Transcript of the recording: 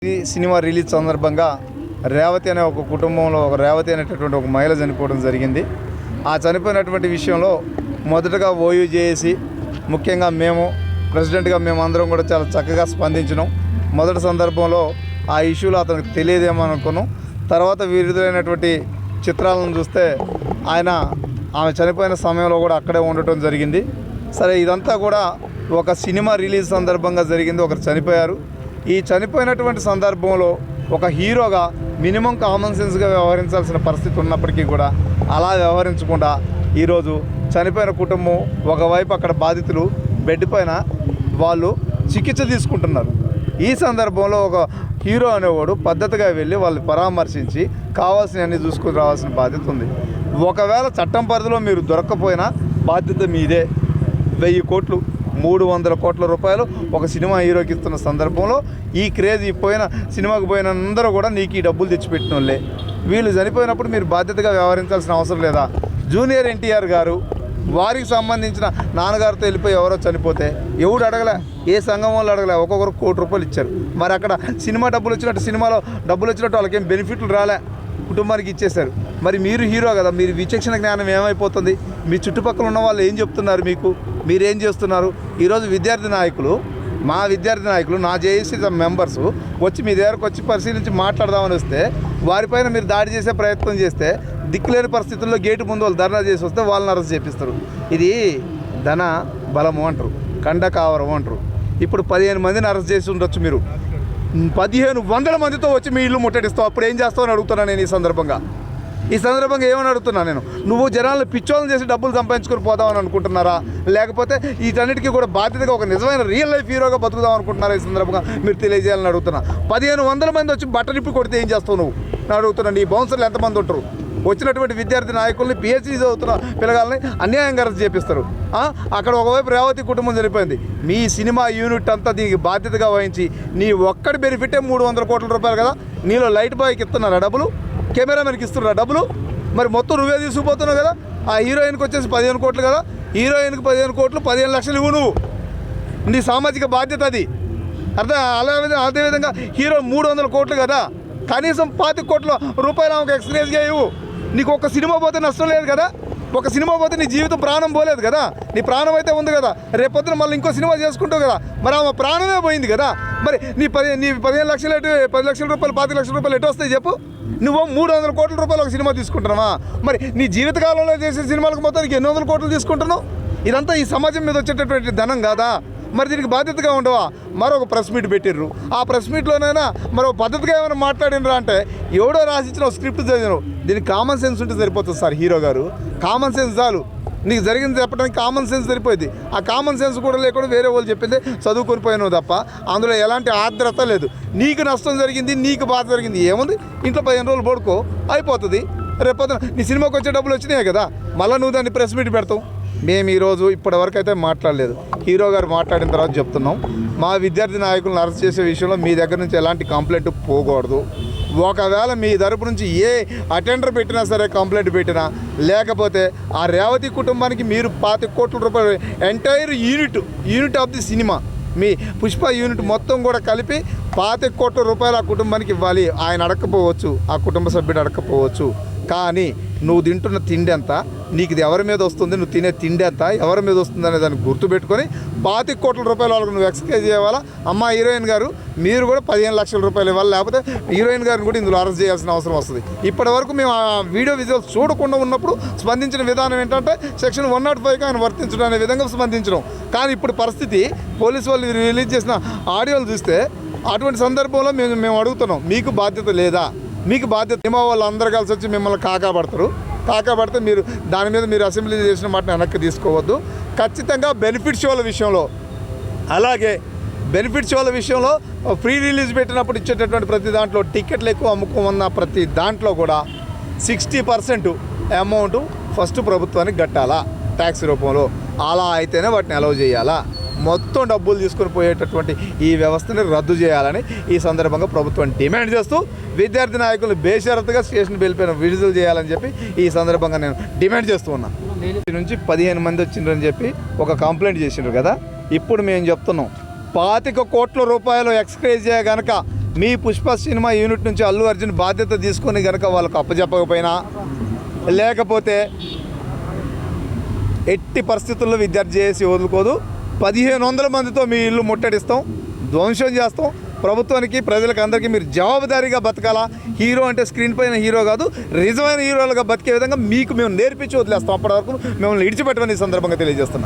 ఈ cinema release సందర్భంగా రేవతి అనే ఒక కుటుంబంలో రేవతి అనేటటువంటి ఒక మహిళ చనిపోవడం జరిగింది. ఆ చనిపోయినటువంటి విషయంలో మొదటగా ఓయూ చేసి ముఖ్యంగా మేము ప్రెసిడెంట్గా మేమందరం కూడా చాలా చక్కగా స్పందించినాం. మొదటి సందర్భంలో ఆ ఇష్యూలో అతనికి తెలియదేమో అనుకున్నాం. తర్వాత విడుదలైనటువంటి చిత్రాలను చూస్తే ఆమె చనిపోయిన సమయంలో కూడా అక్కడే ఉండటం జరిగింది. సరే, ఇదంతా కూడా ఒక సినిమా రిలీజ్ సందర్భంగా జరిగింది. ఒకరు చనిపోయారు. ఈ చనిపోయినటువంటి సందర్భంలో ఒక హీరోగా మినిమం కామన్ సెన్స్గా వ్యవహరించాల్సిన పరిస్థితి ఉన్నప్పటికీ కూడా అలా వ్యవహరించకుండా ఈరోజు చనిపోయిన కుటుంబం ఒకవైపు అక్కడ బాధితులు బెడ్ పైన వాళ్ళు చికిత్స తీసుకుంటున్నారు. ఈ సందర్భంలో ఒక హీరో అనేవాడు పద్ధతిగా వెళ్ళి వాళ్ళని పరామర్శించి కావాల్సినవన్నీ చూసుకుని రావాల్సిన బాధ్యత ఉంది. ఒకవేళ చట్టం పరిధిలో మీరు దొరక్కపోయినా బాధ్యత మీదే. 1000 కోట్లు 300 కోట్ల రూపాయలు ఒక సినిమా హీరోకి ఇస్తున్న సందర్భంలో ఈ క్రేజ్ పోయిన సినిమాకి పోయిన అందరూ కూడా నీకు ఈ డబ్బులు తెచ్చిపెట్టిన వాళ్ళే. వీళ్ళు చనిపోయినప్పుడు మీరు బాధ్యతగా వ్యవహరించాల్సిన అవసరం లేదా? జూనియర్ ఎన్టీఆర్ గారు వారికి సంబంధించిన నాన్నగారితో వెళ్ళిపోయి ఎవరో చనిపోతే ఎవడు అడగలే, ఏ సంఘం వాళ్ళు అడగలే, ఒక్కొక్కరు ₹1 కోటి ఇచ్చారు. మరి అక్కడ సినిమా డబ్బులు వచ్చినట్టు సినిమాలో డబ్బులు వచ్చినట్టు వాళ్ళకేం బెనిఫిట్లు రాలే, కుటుంబానికి ఇచ్చేశారు. మరి మీరు హీరో కదా, మీరు విచక్షణ జ్ఞానం ఏమైపోతుంది? మీ చుట్టుపక్కల ఉన్న వాళ్ళు ఏం చెప్తున్నారు మీకు? మీరేం చేస్తున్నారు? ఈరోజు విద్యార్థి నాయకులు, మా విద్యార్థి నాయకులు, నా జేఏసీ మెంబర్స్ వచ్చి మీ దగ్గరకు వచ్చి పరిశీలించి మాట్లాడదామని వస్తే వారిపైన మీరు దాడి చేసే ప్రయత్నం చేస్తే దిక్కులేని పరిస్థితుల్లో గేటు ముందు వాళ్ళు ధర్నా చేసి వస్తే వాళ్ళని అరెస్ట్ చేపిస్తారు. ఇది ధన బలము అంటారు, కండకావరం అంటారు. ఇప్పుడు 15 మందిని అరెస్ట్ చేసి ఉండొచ్చు, మీరు 1500 మందితో వచ్చి మీ ఇల్లు ముట్టడిస్తావు. అప్పుడు ఏం చేస్తావు అని అడుగుతున్నాను నేను. ఈ సందర్భంగా ఏమని అడుగుతున్నా నేను, నువ్వు జనాలను పిచ్చోళ్ళని చేసి డబ్బులు సంపాదించుకొని పోదామని అనుకుంటున్నారా, లేకపోతే వీటన్నిటికీ కూడా బాధ్యతగా ఒక నిజమైన రియల్ లైఫ్ హీరోగా బతుకుదాం అనుకుంటున్నారా? ఈ సందర్భంగా మీరు తెలియజేయాలని అడుగుతున్నా. 1500 మంది వచ్చి బట్టనిప్పి కొడితే ఏం చేస్తావు నువ్వు నేను అడుగుతున్నాను. ఈ బౌన్సర్లు ఎంతమంది ఉంటారు? వచ్చినటువంటి విద్యార్థి నాయకుల్ని, PhD చదువుతున్న పిల్లగాళ్ళని అన్యాయంగా అరెస్ట్ చేపిస్తారు. అక్కడ ఒకవైపు రేవతి కుటుంబం చనిపోయింది. మీ సినిమా యూనిట్ అంతా దీనికి బాధ్యతగా వహించి నీ ఒక్కడి బెనిఫిటే 300 కోట్ల రూపాయలు కదా. నీలో లైట్ బాయ్కి ఇస్తున్నారా డబ్బులు? కెమెరామెన్కి ఇస్తున్నారా డబ్బులు? మరి మొత్తం నువ్వే తీసుకుపోతున్నావు కదా. ఆ హీరోయిన్కి వచ్చేసి 15 కోట్లు కదా. హీరోయిన్కి 15 కోట్లు, 15 లక్షలు ఇవ్వు నువ్వు. నీ సామాజిక బాధ్యత అది. అదేవిధంగా హీరో 300 కోట్లు కదా, కనీసం 25 కోట్ల రూపాయలు ఆమెకు ఎక్స్గ్రేజ్గా ఇవ్వు. నీకు ఒక సినిమా పోతే నష్టం లేదు కదా. ఒక సినిమా పోతే నీ జీవితం ప్రాణం పోలేదు కదా. నీ ప్రాణం అయితే ఉంది కదా. రేపొద్దున మళ్ళీ ఇంకో సినిమా చేసుకుంటావు కదా. మరి ఆమె ప్రాణమే పోయింది కదా. మరి నీ 15 లక్షలు 10 లక్షల రూపాయలు 25 లక్షల రూపాయలు ఎటు వస్తాయి చెప్పు? నువ్వు 300 కోట్ల రూపాయలు ఒక సినిమా తీసుకుంటున్నావా? మరి నీ జీవితకాలంలో చేసే సినిమాలకు మొత్తానికి ఎన్ని వందల కోట్లు తీసుకుంటున్నావు? ఇదంతా ఈ సమాజం మీద వచ్చేటటువంటి ధనం కాదా? మరి దీనికి బాధ్యతగా ఉండవా? మరొక ప్రెస్ మీట్ పెట్టిర్రు. ఆ ప్రెస్ మీట్లోనైనా మరో పద్ధతిగా ఏమైనా మాట్లాడినరా అంటే ఎవడో రాసిచ్చిన స్క్రిప్ట్ చదివినావు. దీనికి కామన్ సెన్స్ ఉంటే సరిపోతుంది సార్. హీరో గారు, కామన్ సెన్స్ చాలు. నీకు జరిగింది చెప్పడానికి కామన్ సెన్స్ సరిపోయింది. ఆ కామన్ సెన్స్ కూడా లేకుండా వేరే వాళ్ళు చెప్పింది చదువుకొని పోయినావు తప్ప అందులో ఎలాంటి ఆర్ద్రత లేదు. నీకు నష్టం జరిగింది, నీకు బాధ జరిగింది, ఏముంది? ఇంట్లో 15 రోజులు పడుకో, అయిపోతుంది. రేపొద్దున నీ సినిమాకి వచ్చే డబ్బులు వచ్చినాయి కదా, మళ్ళీ నువ్వు దాన్ని ప్రెస్ మీట్ పెడతావు. మేము ఈరోజు ఇప్పటివరకు అయితే మాట్లాడలేదు. హీరో గారు మాట్లాడిన తర్వాత చెప్తున్నాం. మా విద్యార్థి నాయకులను అరెస్ట్ చేసే విషయంలో మీ దగ్గర నుంచి ఎలాంటి కంప్లైంట్ పోకూడదు. ఒకవేళ మీ తరపు నుంచి ఏ అటెండర్ పెట్టినా సరే, కంప్లైంట్ పెట్టినా, లేకపోతే ఆ రేవతి కుటుంబానికి మీరు 25 కోట్ల రూపాయలు entire unit of the cinema, me Pushpa unit మొత్తం కూడా కలిపి 25 కోట్ల రూపాయలు ఆ కుటుంబానికి ఇవ్వాలి. ఆయన అడగకపోవచ్చు, ఆ కుటుంబ సభ్యుడు అడగకపోవచ్చు. కానీ నువ్వు తింటున్న తిండి ఎంత, నీకు ఇది ఎవరి మీద వస్తుంది, నువ్వు తినే తిండి ఎంత ఎవరి మీద వస్తుంది అనే దాన్ని గుర్తుపెట్టుకొని 25 కోట్ల రూపాయల వాళ్ళకు నువ్వు ఎక్స్క్రైజ్ చేయాలా. అమ్మ హీరోయిన్ గారు, మీరు కూడా 15 లక్షల రూపాయలు ఇవ్వాలి. లేకపోతే హీరోయిన్ గారిని కూడా ఇందులో అరెస్ట్ చేయాల్సిన అవసరం వస్తుంది. ఇప్పటి వరకు మేము ఆ వీడియో విజువల్స్ చూడకుండా ఉన్నప్పుడు స్పందించిన విధానం ఏంటంటే సెక్షన్ 105కి ఆయన వర్తించడం అనే విధంగా స్పందించడం. కానీ ఇప్పుడు పరిస్థితి, పోలీసు వాళ్ళు రిలీజ్ చేసిన ఆడియోలు చూస్తే అటువంటి సందర్భంలో మేము అడుగుతున్నాం, మీకు బాధ్యత లేదా? మీకు బాధ్యత సినిమా వాళ్ళు అందరు కలిసి వచ్చి మిమ్మల్ని కాకాపడితే మీరు దాని మీద మీరు అసెంబ్లీ చేసిన మాటను వెనక్కి తీసుకోవద్దు. ఖచ్చితంగా బెనిఫిట్ షోల విషయంలో, అలాగే బెనిఫిట్ షోల విషయంలో ఫ్రీ రిలీజ్ పెట్టినప్పుడు ఇచ్చేటటువంటి ప్రతి దాంట్లో టికెట్లు ఎక్కువ అమ్ముకోమన్న ప్రతి దాంట్లో కూడా 60% అమౌంట్ ఫస్ట్ ప్రభుత్వానికి కట్టాలా ట్యాక్స్ రూపంలో. అలా అయితేనే వాటిని అలౌ చేయాలా. మొత్తం డబ్బులు తీసుకొని పోయేటటువంటి ఈ వ్యవస్థని రద్దు చేయాలని ఈ సందర్భంగా ప్రభుత్వం డిమాండ్ చేస్తూ విద్యార్థి నాయకులు బేషరతుగా స్టేషన్ బెల్పైన విడుదల చేయాలని చెప్పి ఈ సందర్భంగా నేను డిమాండ్ చేస్తూ ఉన్నా. నుంచి 15 మంది వచ్చిండ్రని చెప్పి ఒక కంప్లైంట్ చేసిండ్రు కదా. ఇప్పుడు మేము చెప్తున్నాం, 25 కోట్ల రూపాయలు ఎక్స్క్రైజ్ కనుక మీ పుష్ప సినిమా యూనిట్ నుంచి అల్లు అర్జున్ బాధ్యత తీసుకొని కనుక వాళ్ళకు అప్పచెప్పకపోయినా, లేకపోతే ఎట్టి పరిస్థితుల్లో విద్యార్థి చేసి వదులుకోదు. 1500 మందితో మీ ఇల్లు ముట్టడిస్తాం, ధ్వంసం చేస్తాం. ప్రభుత్వానికి, ప్రజలకు, అందరికీ మీరు జవాబుదారీగా బతకాలా. హీరో అంటే స్క్రీన్ పైన హీరో కాదు, నిజమైన హీరోలుగా బతికే విధంగా మీకు మేము నేర్పించి వదిలేస్తాం. అప్పటి వరకు మిమ్మల్ని ఇడిచిపెట్టమని ఈ సందర్భంగా తెలియజేస్తున్నాం.